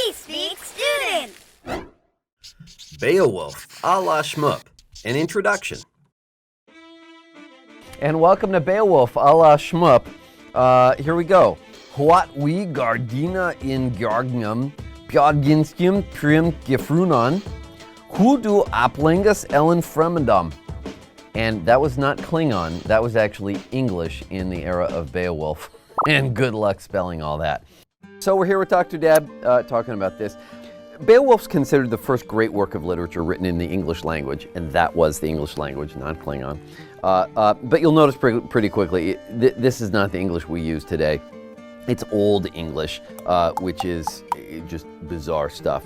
We speak student. Beowulf, a la Shmoop. An introduction. And welcome to Beowulf, a la Shmoop. Here we go. What we gardina in gargnum, bjodginstium prim gefrunan, hudu aplingus ellen fremendum. And that was not Klingon, that was actually English in the era of Beowulf. And good luck spelling all that. So we're here with Dr. Deb talking about this. Beowulf's considered the first great work of literature written in the English language, and that was the English language, not Klingon. But you'll notice pretty quickly, this is not the English we use today. It's Old English, which is just bizarre stuff.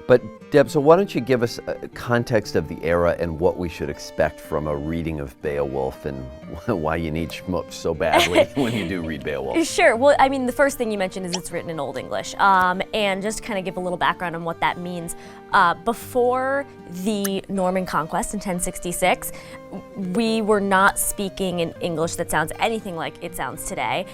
But Deb, so why don't you give us a context of the era and what we should expect from a reading of Beowulf and why you need Shmoop so badly when you do read Beowulf? Sure. Well, I mean, the first thing you mentioned is it's written in Old English. And just to kind of give a little background on what that means, before the Norman conquest in 1066, we were not speaking an English that sounds anything like it sounds today.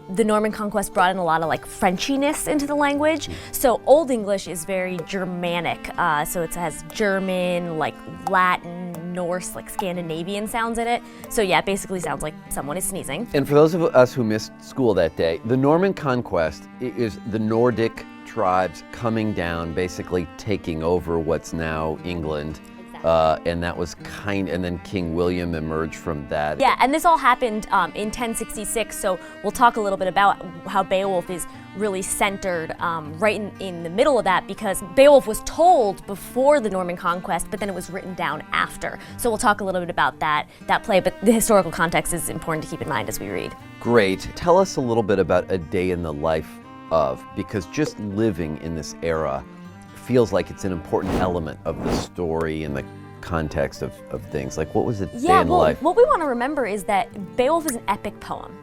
The Norman conquest brought in a lot of like Frenchiness into the language. So Old English is very Germanic. So it has German, like Latin, Norse, like Scandinavian sounds in it. So yeah, it basically sounds like someone is sneezing. And for those of us who missed school that day, the Norman conquest is the Nordic tribes coming down, basically taking over what's now England. And that was and then King William emerged from that. Yeah, and this all happened in 1066, so we'll talk a little bit about how Beowulf is really centered right in the middle of that, because Beowulf was told before the Norman conquest, but then it was written down after. So we'll talk a little bit about that play, but the historical context is important to keep in mind as we read. Great. Tell us a little bit about a day in the life of, because just living in this era feels like it's an important element of the story and the context of things. Like, what was a day in the life? What we want to remember is that Beowulf is an epic poem.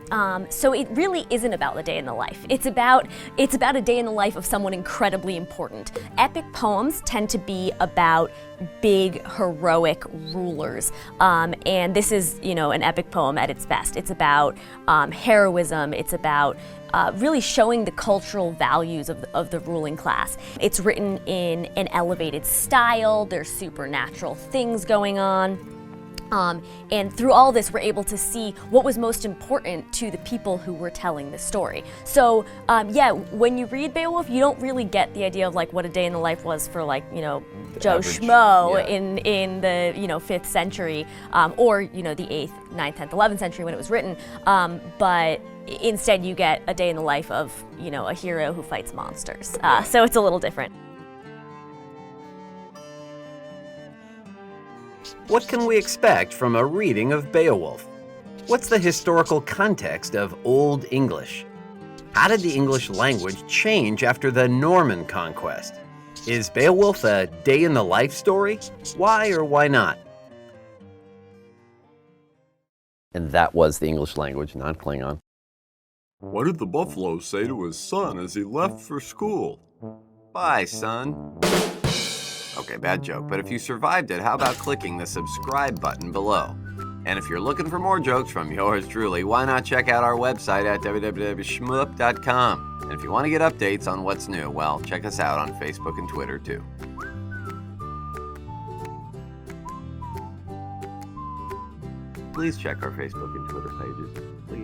So it really isn't about the day in the life. It's about a day in the life of someone incredibly important. Epic poems tend to be about big, heroic rulers. And this is, an epic poem at its best. It's about heroism. It's about really showing the cultural values of the ruling class. It's written in an elevated style. There's supernatural things going on. And through all this, we're able to see what was most important to the people who were telling the story. So, when you read Beowulf, you don't really get the idea of like what a day in the life was for Joe Schmo in the 5th century, or the 8th, 9th, 10th, 11th century when it was written. But instead, you get a day in the life of a hero who fights monsters. So it's a little different. What can we expect from a reading of Beowulf? What's the historical context of Old English? How did the English language change after the Norman conquest? Is Beowulf a day-in-the-life story? Why or why not? And that was the English language, not Klingon. What did the buffalo say to his son as he left for school? Bye, son. Okay, bad joke, but if you survived it, how about clicking the subscribe button below? And if you're looking for more jokes from yours truly, why not check out our website at www.shmoop.com. And if you want to get updates on what's new, well, check us out on Facebook and Twitter too. Please check our Facebook and Twitter pages, please.